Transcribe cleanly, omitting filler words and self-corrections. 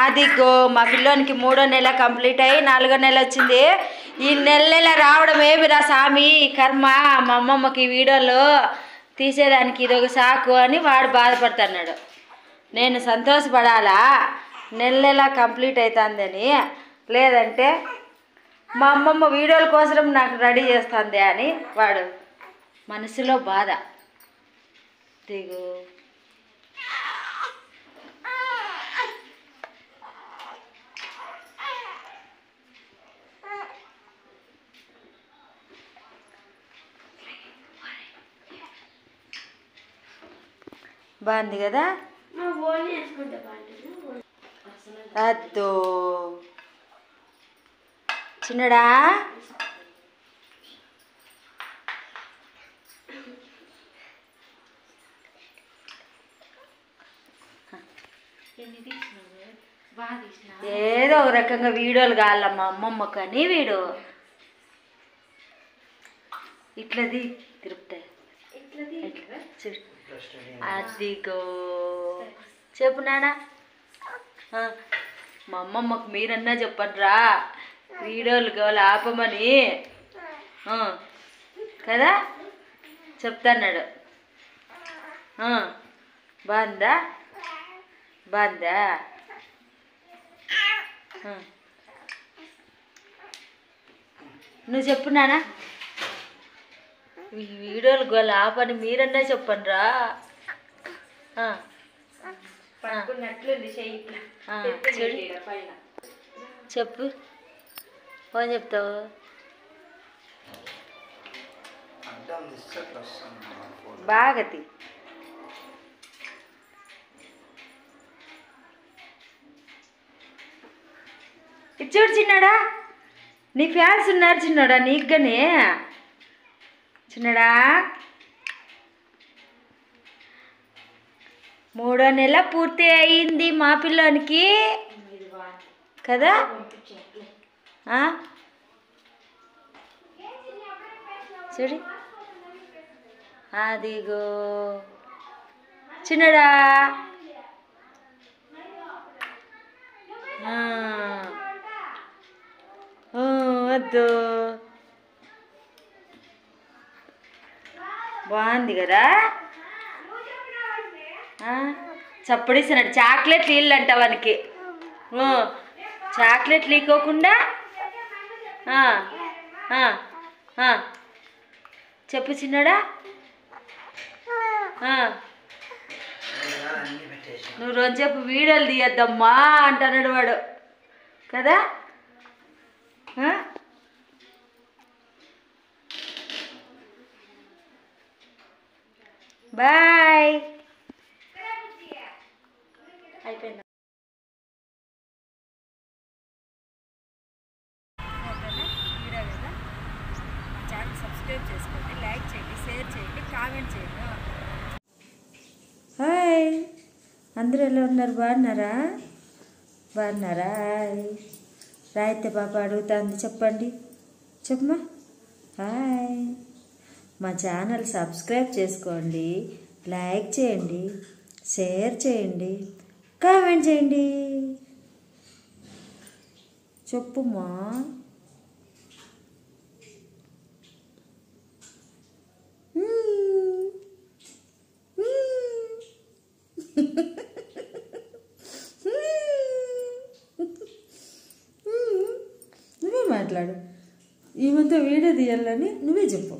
అదిగో మా పిల్లోనికి 3వ నెల కంప్లీట్ అయ్యి 4వ నెల వచ్చింది. ఈ నెల రావడం ఏమిరా సామి కర్మ. మా అమ్మమ్మకి ఈ వీడియోలో తీసేదానికి ఇదొక సాకు అని వాడు బాధపడుతున్నాడు. నేను సంతోషపడాలా నెల కంప్లీట్ అవుతుందని, లేదంటే మా అమ్మమ్మ వీడియోల కోసం నాకు రెడీ చేస్తుంది అని వాడు మనసులో బాధ. దిగు బాగుంది కదా. అద్దో చిన్నడా ఏదో ఒక రకంగా వీడియోలు కావాలమ్మా అమ్మమ్మ కానీ వీడు ఇట్లది తిరుపుతాయి. అదిగో చెప్పు నాన్న. మా అమ్మమ్మకు మీరన్నా చెప్పండిరా వీడియోలు కావాలి ఆపమని కదా చెప్తాన్నాడు. బాగుందా బాగుందా. నువ్వు చెప్పు నాన్న వీడియోలు గోల ఆపని మీరన్నా చెప్పండిరా. చెప్పు ఫోన్ చెప్తావు. బాగతి ఇచ్చోడు చిన్నాడా, నీ ఫ్యాన్స్ ఉన్నారు చిన్నాడా నీకుగానే. చిన్నడా 3వ నెల పూర్తి అయింది మా పిల్లోనికి కదా. చూడు అదిగో చిన్నడా. వద్దు బాగుంది కదా. చప్పడిస్తున్నాడు చాక్లెట్లు ఇల్లు అంట వానికి. చాక్లెట్లు ఇవ్వకుండా చెప్పు చిన్నడా. నువ్వు రోజుసేపు వీడియోలు తీయద్దమ్మా అంటున్నాడు వాడు కదా. బాయ్ అయిపోయింది. వీడియో కదా మా ఛానల్ సబ్స్క్రైబ్ చేసుకోండి, లైక్ చేయండి, షేర్ చేయండి, కామెంట్ చేయండి. హాయ్ అందరూ ఎలా ఉన్నారు బాగున్నారా బాగున్నారా. రాయితే పాప అడుగుతుంది చెప్పండి చెప్పమ్మా. హాయ్ మా ఛానల్ సబ్స్క్రైబ్ చేసుకోండి, లైక్ చేయండి, షేర్ చేయండి, కామెంట్ చేయండి. చెప్పుమా. నువ్వే మాట్లాడు. ఈమెతో వీడియో తీయాలని నువ్వే చెప్పు.